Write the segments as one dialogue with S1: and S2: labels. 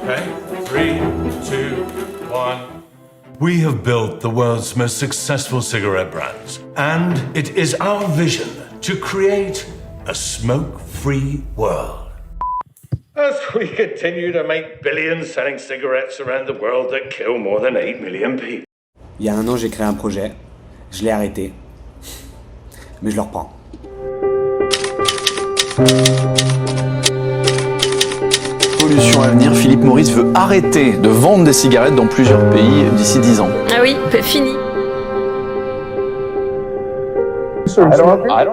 S1: Okay, 3, 2, 1. We have built the world's most successful cigarette brands, and it is our vision to create a smoke-free world. As we continue to make billions selling cigarettes around the world that kill more than 8 million people.
S2: Il y a 1 an, j'ai créé un projet, je l'ai arrêté, mais je le reprends.
S3: Solution à venir, Philip Morris veut arrêter de vendre des cigarettes dans plusieurs pays d'ici 10 ans.
S4: Ah oui, fini.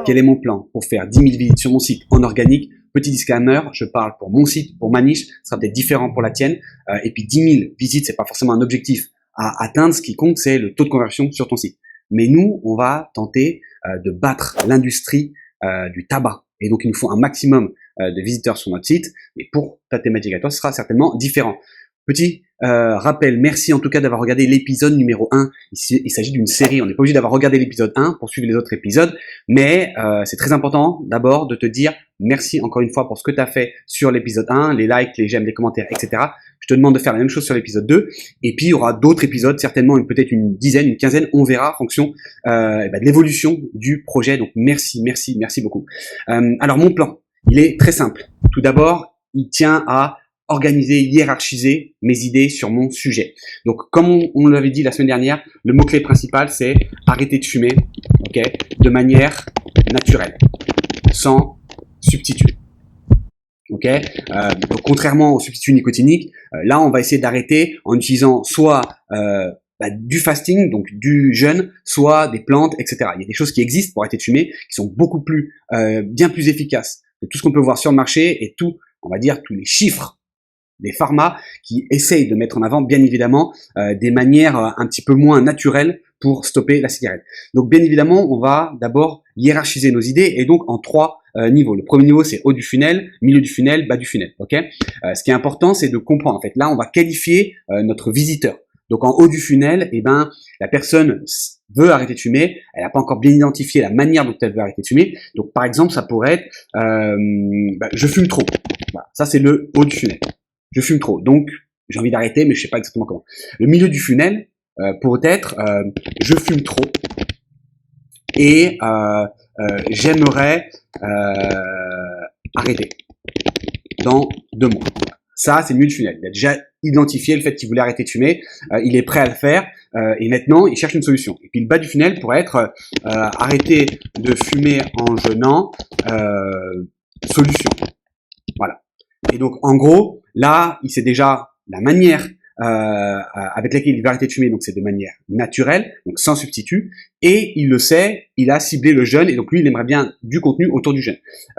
S2: Quel est mon plan pour faire 10 000 visites sur mon site en organique? Petit disclaimer, je parle pour mon site, pour ma niche, ça sera peut-être différent pour la tienne. Et puis 10 000 visites, c'est pas forcément un objectif à atteindre. Ce qui compte, c'est le taux de conversion sur ton site. Mais nous, on va tenter de battre l'industrie du tabac. Et donc, il nous faut un maximum de visiteurs sur notre site. Mais pour ta thématique à toi, ce sera certainement différent. Petit rappel, merci en tout cas d'avoir regardé l'épisode numéro 1. Ici, il s'agit d'une série, on n'est pas obligé d'avoir regardé l'épisode 1 pour suivre les autres épisodes, mais c'est très important d'abord de te dire merci encore une fois pour ce que tu as fait sur l'épisode 1, les likes, les j'aime, les commentaires, etc. Je te demande de faire la même chose sur l'épisode 2, et puis il y aura d'autres épisodes, certainement peut-être une dizaine, une quinzaine, on verra en fonction de l'évolution du projet. Donc merci beaucoup. Alors mon plan, il est très simple. Tout d'abord, il tient à organiser, hiérarchiser mes idées sur mon sujet. Donc, comme on l'avait dit la semaine dernière, le mot-clé principal, c'est arrêter de fumer, ok, de manière naturelle, sans substitut. Ok, donc, contrairement aux substituts nicotiniques, là, on va essayer d'arrêter en utilisant soit du fasting, donc du jeûne, soit des plantes, etc. Il y a des choses qui existent pour arrêter de fumer, qui sont beaucoup plus, bien plus efficaces que tout ce qu'on peut voir sur le marché et tout, on va dire, tous les chiffres des pharma qui essayent de mettre en avant, bien évidemment, des manières un petit peu moins naturelles pour stopper la cigarette. Donc, bien évidemment, on va d'abord hiérarchiser nos idées et donc en 3 niveaux. Le premier niveau, c'est haut du funnel, milieu du funnel, bas du funnel. Ok. Ce qui est important, c'est de comprendre. En fait, là, on va qualifier notre visiteur. Donc, en haut du funnel, la personne veut arrêter de fumer, elle n'a pas encore bien identifié la manière dont elle veut arrêter de fumer. Donc, par exemple, ça pourrait être je fume trop. Voilà, ça, c'est le haut du funnel. Je fume trop, donc j'ai envie d'arrêter, mais je sais pas exactement comment. Le milieu du funnel pourrait être je fume trop et j'aimerais arrêter dans 2 mois. Ça, c'est le milieu du funnel. Il a déjà identifié le fait qu'il voulait arrêter de fumer, il est prêt à le faire et maintenant il cherche une solution. Et puis le bas du funnel pourrait être arrêter de fumer en jeûnant, solution. Voilà. Et donc, en gros, là, il sait déjà la manière avec laquelle il va arrêter de fumer, donc c'est de manière naturelle, donc sans substitut, et il le sait, il a ciblé le jeûne, et donc lui, il aimerait bien du contenu autour du jeûne.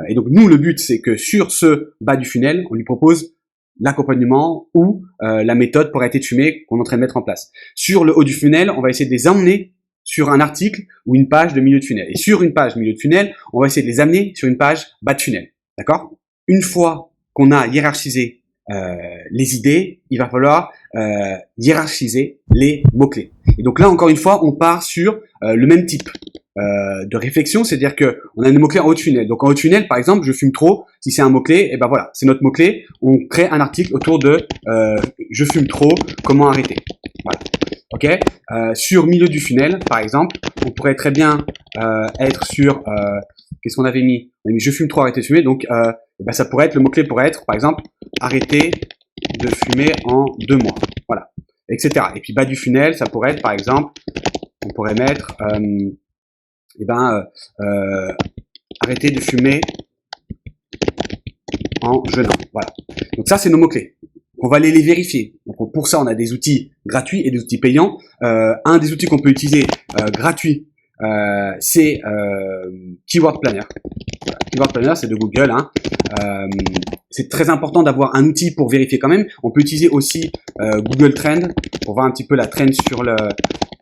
S2: Et donc, nous, le but, c'est que sur ce bas du funnel, on lui propose l'accompagnement ou la méthode pour arrêter de fumer qu'on est en train de mettre en place. Sur le haut du funnel, on va essayer de les emmener sur un article ou une page de milieu de funnel. Et sur une page milieu de funnel, on va essayer de les amener sur une page bas de funnel. D'accord? Une fois qu'on a hiérarchisé les idées, il va falloir hiérarchiser les mots-clés. Et donc là, encore une fois, on part sur le même type de réflexion, c'est-à-dire que on a un mot-clé en haut de funnel. Donc en haut de funnel, par exemple, je fume trop, si c'est un mot-clé, et ben voilà, c'est notre mot-clé, on crée un article autour de je fume trop, comment arrêter. Voilà. Ok. Sur milieu du funnel, par exemple, on pourrait très bien être sur qu'est-ce qu'on avait mis? On a mis je fume trop, arrêter de fumer, donc ça pourrait être, le mot-clé pourrait être, par exemple, arrêter de fumer en 2 mois. Voilà. Etc. Et puis bas du funnel, ça pourrait être, par exemple, on pourrait mettre arrêter de fumer en jeûnant. Voilà. Donc ça, c'est nos mots-clés. On va aller les vérifier. Donc pour ça, on a des outils gratuits et des outils payants. Un des outils qu'on peut utiliser gratuit, c'est Keyword Planner. Voilà. Keyword Planner, c'est de Google. C'est très important d'avoir un outil pour vérifier quand même. On peut utiliser aussi Google Trend pour voir un petit peu la trend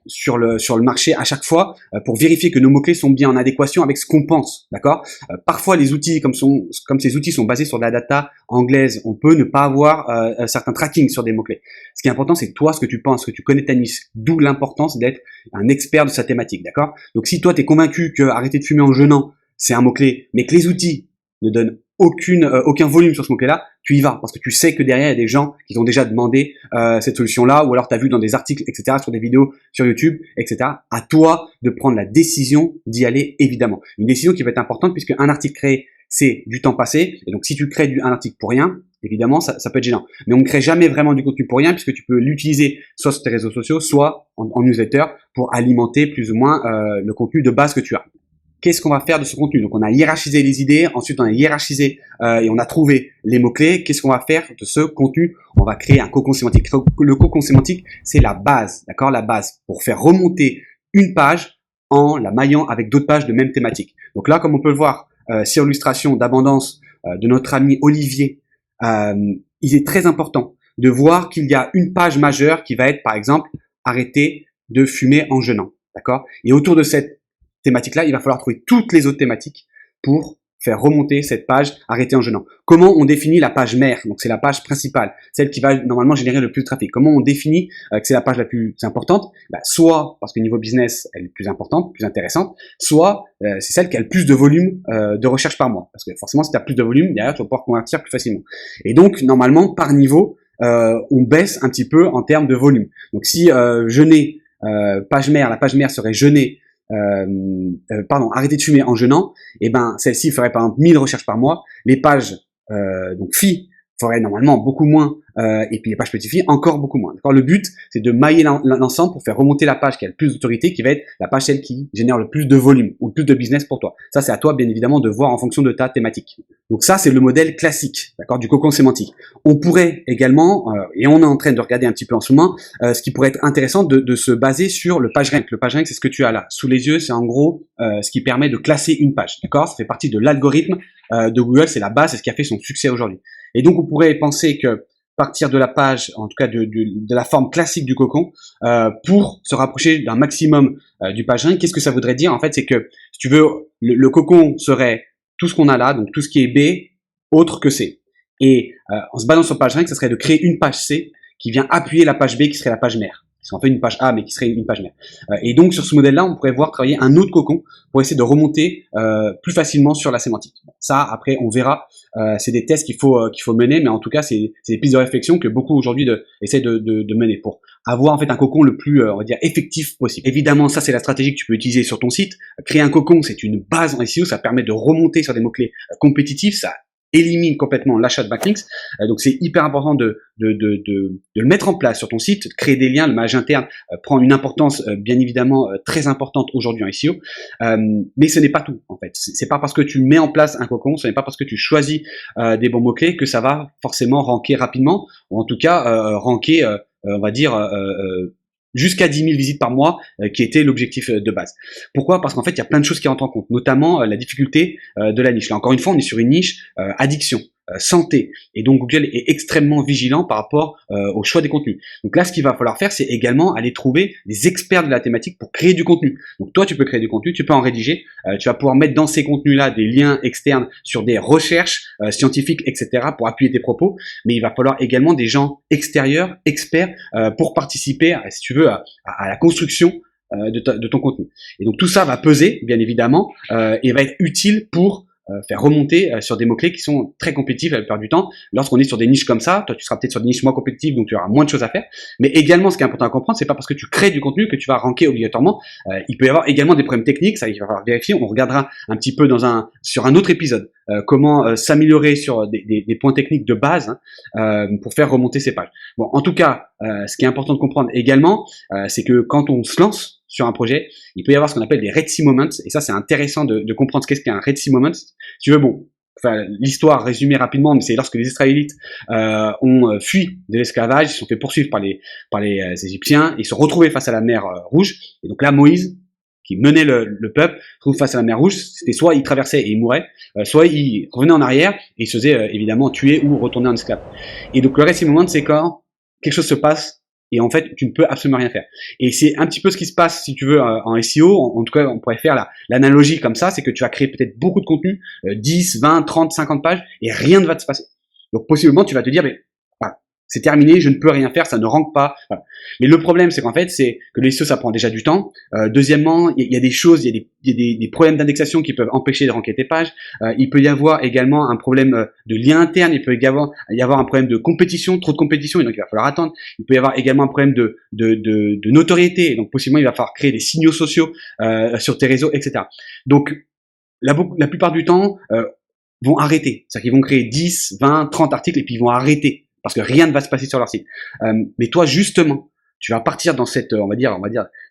S2: sur le marché à chaque fois pour vérifier que nos mots-clés sont bien en adéquation avec ce qu'on pense, d'accord. Parfois, les outils, comme ces outils sont basés sur de la data anglaise, on peut ne pas avoir certains tracking sur des mots-clés. Ce qui est important, c'est toi, ce que tu penses, ce que tu connais ta niche, d'où l'importance d'être un expert de sa thématique, d'accord. Donc, si toi, tu es convaincu que arrêter de fumer en jeûnant, c'est un mot-clé, mais que les outils ne donnent aucun volume sur ce mot-clé-là, tu y vas parce que tu sais que derrière il y a des gens qui t'ont déjà demandé cette solution-là, ou alors tu as vu dans des articles, etc., sur des vidéos sur YouTube, etc. À toi de prendre la décision d'y aller, évidemment. Une décision qui va être importante puisque un article créé, c'est du temps passé. Et donc si tu crées un article pour rien, évidemment ça peut être gênant. Mais on ne crée jamais vraiment du contenu pour rien puisque tu peux l'utiliser soit sur tes réseaux sociaux, soit en newsletter pour alimenter plus ou moins le contenu de base que tu as. Qu'est-ce qu'on va faire de ce contenu? Donc, on a hiérarchisé les idées, ensuite on a hiérarchisé et on a trouvé les mots-clés. Qu'est-ce qu'on va faire de ce contenu? On va créer un cocon sémantique. Le cocon sémantique, c'est la base, d'accord? La base pour faire remonter une page en la maillant avec d'autres pages de même thématique. Donc là, comme on peut le voir sur l'illustration d'abondance de notre ami Olivier, il est très important de voir qu'il y a une page majeure qui va être, par exemple, arrêter de fumer en jeûnant, d'accord? Et autour de cette thématique-là, il va falloir trouver toutes les autres thématiques pour faire remonter cette page arrêtée en jeûnant. Comment on définit la page mère? Donc c'est la page principale, celle qui va normalement générer le plus de trafic. Comment on définit que c'est la page la plus importante? Soit parce que niveau business, elle est plus importante, plus intéressante, soit c'est celle qui a le plus de volume de recherche par mois. Parce que forcément, si tu as plus de volume, derrière, tu vas pouvoir convertir plus facilement. Et donc, normalement, par niveau, on baisse un petit peu en termes de volume. Donc si jeûner, page mère, la page mère serait jeûner, arrêter de fumer en jeûnant, et ben celle-ci ferait par exemple 1000 recherches par mois. Les pages donc filles feraient normalement beaucoup moins, et puis les pages petites filles encore beaucoup moins. D'accord. Le but c'est de mailler l'ensemble pour faire remonter la page qui a le plus d'autorité, qui va être la page celle qui génère le plus de volume ou le plus de business pour toi. Ça c'est à toi bien évidemment de voir en fonction de ta thématique. Donc ça c'est le modèle classique, d'accord, du cocon sémantique. On pourrait également, et on est en train de regarder un petit peu en ce moment, ce qui pourrait être intéressant de se baser sur le PageRank. Le PageRank c'est ce que tu as là sous les yeux, c'est en gros ce qui permet de classer une page, d'accord. Ça fait partie de l'algorithme de Google, c'est la base, c'est ce qui a fait son succès aujourd'hui. Et donc on pourrait penser que partir de la page, en tout cas de la forme classique du cocon, pour se rapprocher d'un maximum du PageRank. Qu'est-ce que ça voudrait dire? En fait, c'est que, si tu veux, le cocon serait tout ce qu'on a là, donc tout ce qui est B, autre que C. Et en se basant sur PageRank, ça serait de créer une page C qui vient appuyer la page B qui serait la page mère. Qui serait en fait une page A, mais qui serait une page mère. Et donc, sur ce modèle-là, on pourrait voir travailler un autre cocon pour essayer de remonter plus facilement sur la sémantique. Ça, après, on verra. C'est des tests qu'il faut mener, mais en tout cas, c'est des pistes de réflexion que beaucoup aujourd'hui essaient de mener pour avoir en fait un cocon le plus, on va dire, effectif possible. Évidemment, ça, c'est la stratégie que tu peux utiliser sur ton site. Créer un cocon, c'est une base en SEO. Ça permet de remonter sur des mots-clés compétitifs. Ça élimine complètement l'achat de backlinks. Donc c'est hyper important de le mettre en place sur ton site, de créer des liens. Le maillage interne prend une importance bien évidemment très importante aujourd'hui en SEO. Mais ce n'est pas tout en fait. C'est pas parce que tu mets en place un cocon, ce n'est pas parce que tu choisis des bons mots-clés que ça va forcément ranker rapidement, ou en tout cas ranker, on va dire, jusqu'à 10 000 visites par mois, qui était l'objectif de base. Pourquoi? Parce qu'en fait, il y a plein de choses qui rentrent en compte, notamment la difficulté de la niche. Là, encore une fois, on est sur une niche addiction, santé, et donc Google est extrêmement vigilant par rapport au choix des contenus. Donc là, ce qu'il va falloir faire, c'est également aller trouver des experts de la thématique pour créer du contenu. Donc toi, tu peux créer du contenu, tu peux en rédiger, tu vas pouvoir mettre dans ces contenus-là des liens externes sur des recherches scientifiques, etc., pour appuyer tes propos, mais il va falloir également des gens extérieurs, experts, pour participer, si tu veux, à la construction de ton contenu. Et donc tout ça va peser, bien évidemment, et va être utile pour faire remonter sur des mots-clés qui sont très compétitifs la plupart du temps. Lorsqu'on est sur des niches comme ça, toi tu seras peut-être sur des niches moins compétitives, donc tu auras moins de choses à faire. Mais également, ce qui est important à comprendre, c'est pas parce que tu crées du contenu que tu vas ranker obligatoirement. Il peut y avoir également des problèmes techniques, ça il va falloir vérifier. On regardera un petit peu sur un autre épisode comment s'améliorer sur des points techniques de base pour faire remonter ces pages. Bon, en tout cas, ce qui est important de comprendre également, c'est que quand on se lance sur un projet, il peut y avoir ce qu'on appelle des Red Sea Moments, et ça c'est intéressant de comprendre ce qu'est un Red Sea Moment. Si tu veux, bon, enfin, l'histoire résumée rapidement, mais c'est lorsque les Israélites ont fui de l'esclavage, ils se sont fait poursuivre par les Égyptiens, ils se sont retrouvés face à la mer Rouge, et donc là Moïse, qui menait le peuple, se trouve face à la mer Rouge. C'était soit il traversait et il mourait, soit il revenait en arrière et il se faisait évidemment tuer ou retourner en esclave. Et donc le Red Sea Moment, c'est quand quelque chose se passe et en fait, tu ne peux absolument rien faire. Et c'est un petit peu ce qui se passe, si tu veux, en SEO. En tout cas, on pourrait faire l'analogie comme ça, c'est que tu vas créer peut-être beaucoup de contenu, 10, 20, 30, 50 pages, et rien ne va te se passer. Donc, possiblement, tu vas te dire, mais c'est terminé, je ne peux rien faire, ça ne rank pas. Voilà. Mais le problème, c'est qu'en fait, c'est que le SEO, ça prend déjà du temps. Deuxièmement, il y a des choses, il y a des problèmes d'indexation qui peuvent empêcher de ranker tes pages. Il peut y avoir également un problème de lien interne, il peut y avoir un problème de compétition, trop de compétition, et donc il va falloir attendre. Il peut y avoir également un problème de notoriété, et donc possiblement il va falloir créer des signaux sociaux sur tes réseaux, etc. Donc la plupart du temps vont arrêter, c'est-à-dire qu'ils vont créer 10, 20, 30 articles et puis ils vont arrêter parce que rien ne va se passer sur leur site. Mais toi justement, tu vas partir dans cette, on va dire,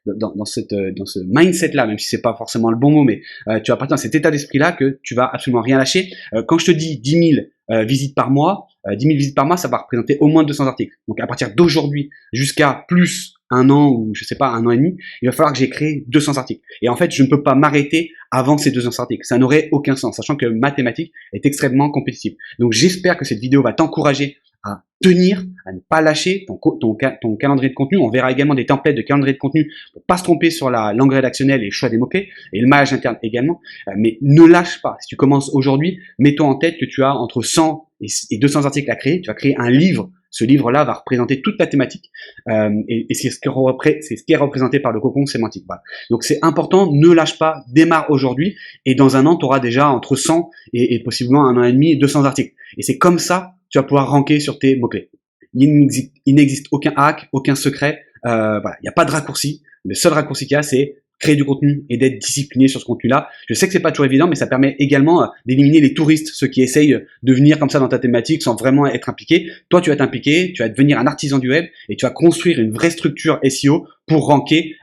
S2: dans ce mindset-là, même si c'est pas forcément le bon mot, mais tu vas partir dans cet état d'esprit-là que tu vas absolument rien lâcher. Quand je te dis 10 000 visites par mois, 10 000 visites par mois, ça va représenter au moins 200 articles. Donc à partir d'aujourd'hui jusqu'à plus un an ou je sais pas, un an et demi, il va falloir que j'ai créé 200 articles. Et en fait, je ne peux pas m'arrêter avant ces 200 articles. Ça n'aurait aucun sens, sachant que mathématiques est extrêmement compétitive. Donc j'espère que cette vidéo va t'encourager à tenir, à ne pas lâcher ton calendrier de contenu. On verra également des templates de calendrier de contenu pour pas se tromper sur la langue rédactionnelle et le choix des mots-clés et le maillage interne également. Mais ne lâche pas. Si tu commences aujourd'hui, mets-toi en tête que tu as entre 100 et 200 articles à créer. Tu vas créer un livre. Ce livre-là va représenter toute ta thématique et c'est ce qui est représenté par le cocon sémantique. Voilà. Donc c'est important, ne lâche pas, démarre aujourd'hui et dans un an, tu auras déjà entre 100 et possiblement un an et demi 200 articles. Et c'est comme ça tu vas pouvoir ranker sur tes mots-clés. Il n'existe aucun hack, aucun secret, voilà, il n'y a pas de raccourci. Le seul raccourci qu'il y a, c'est créer du contenu et d'être discipliné sur ce contenu-là. Je sais que c'est pas toujours évident, mais ça permet également d'éliminer les touristes, ceux qui essayent de venir comme ça dans ta thématique sans vraiment être impliqués. Toi, tu vas t'impliquer, tu vas devenir un artisan du web et tu vas construire une vraie structure SEO pour ranker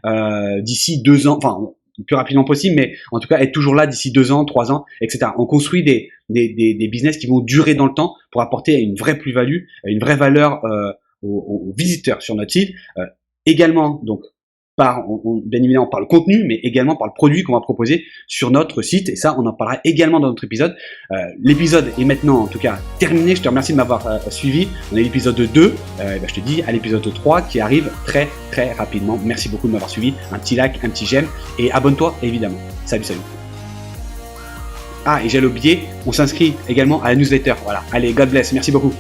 S2: d'ici 2 ans, enfin le plus rapidement possible, mais en tout cas être toujours là d'ici 2 ans, 3 ans, etc. On construit des business qui vont durer dans le temps pour apporter une vraie plus-value, une vraie valeur aux visiteurs sur notre site. Également, donc, bien évidemment par le contenu, mais également par le produit qu'on va proposer sur notre site. Et ça, on en parlera également dans notre épisode. L'épisode est maintenant, en tout cas, terminé. Je te remercie de m'avoir suivi. On est à l'épisode 2. Je te dis à l'épisode 3 qui arrive très, très rapidement. Merci beaucoup de m'avoir suivi. Un petit like, un petit j'aime et abonne-toi, évidemment. Salut, salut. Ah, et j'ai oublié, on s'inscrit également à la newsletter. Voilà. Allez, God bless. Merci beaucoup.